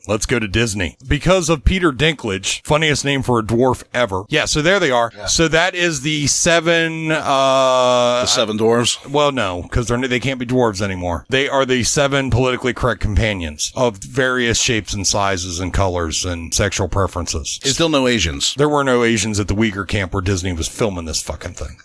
Let's go to Disney. Because of Peter Dinklage, funniest name for a dwarf ever. Yeah, so there they are. Yeah. So that is the seven... the seven dwarves? Well, no, because they can't be dwarves anymore. They are the seven politically correct companions of various shapes and sizes and colors and sexual preferences. Still no Asians. There were no Asians at the Uyghur camp where Disney was filming this fucking thing.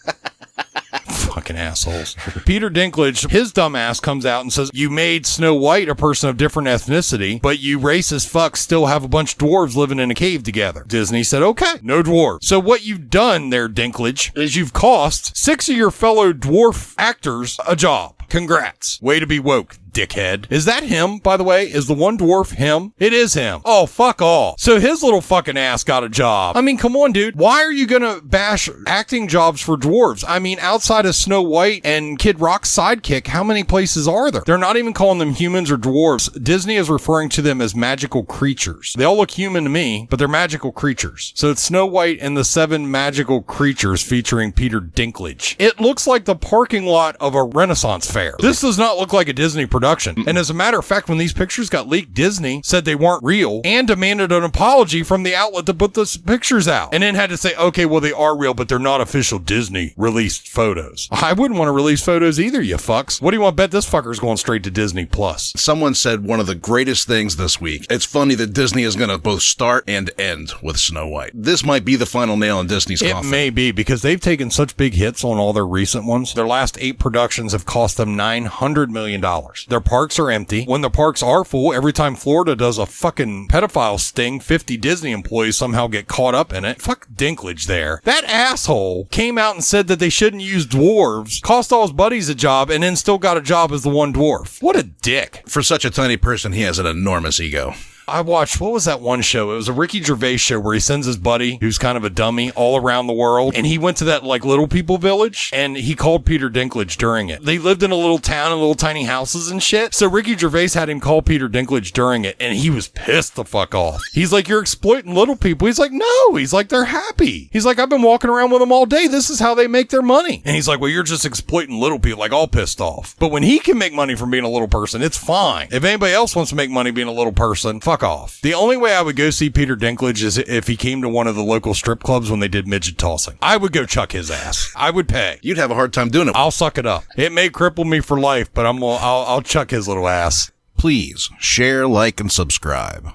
Fucking assholes. Peter Dinklage, his dumb ass comes out and says, you made Snow White a person of different ethnicity, but you racist fucks still have a bunch of dwarves living in a cave together. Disney said, okay, no dwarves. So what you've done there, Dinklage, is you've cost 6 of your fellow dwarf actors a job. Congrats. Way to be woke, dickhead. Is that him, by the way? Is the one dwarf him? It is him. Oh, fuck off. So his little fucking ass got a job. I mean, come on, dude. Why are you gonna bash acting jobs for dwarves? I mean, outside of Snow White and Kid Rock's sidekick, how many places are there? They're not even calling them humans or dwarves. Disney is referring to them as magical creatures. They all look human to me, but they're magical creatures. So it's Snow White and the 7 magical creatures featuring Peter Dinklage. It looks like the parking lot of a Renaissance fair. This does not look like a Disney production. And as a matter of fact, when these pictures got leaked, Disney said they weren't real and demanded an apology from the outlet to put those pictures out. And then had to say, okay, well, they are real, but they're not official Disney released photos. I wouldn't want to release photos either, you fucks. What do you want to bet this fucker's going straight to Disney Plus? Someone said one of the greatest things this week. It's funny that Disney is going to both start and end with Snow White. This might be the final nail in Disney's coffin. It may be, because they've taken such big hits on all their recent ones. Their last 8 productions have cost them $900 million. Their parks are empty. When the parks are full, every time Florida does a fucking pedophile sting, 50 Disney employees somehow get caught up in it. Fuck Dinklage there. That asshole came out and said that they shouldn't use dwarves, cost all his buddies a job, and then still got a job as the one dwarf. What a dick. For such a tiny person, he has an enormous ego. I watched, what was that one show? It was a Ricky Gervais show where he sends his buddy, who's kind of a dummy, all around the world. And he went to that, like, little people village, and he called Peter Dinklage during it. They lived in a little town in little tiny houses and shit. So Ricky Gervais had him call Peter Dinklage during it, and he was pissed the fuck off. He's like, you're exploiting little people. He's like, no. He's like, they're happy. He's like, I've been walking around with them all day. This is how they make their money. And he's like, well, you're just exploiting little people, like all pissed off. But when he can make money from being a little person, it's fine. If anybody else wants to make money being a little person, fuck off. The only way I would go see Peter Dinklage is if he came to one of the local strip clubs when they did midget tossing. I would go chuck his ass. I would pay. You'd have a hard time doing it. I'll suck it up. It may cripple me for life, but I'll chuck his little ass. Please share, like, and subscribe.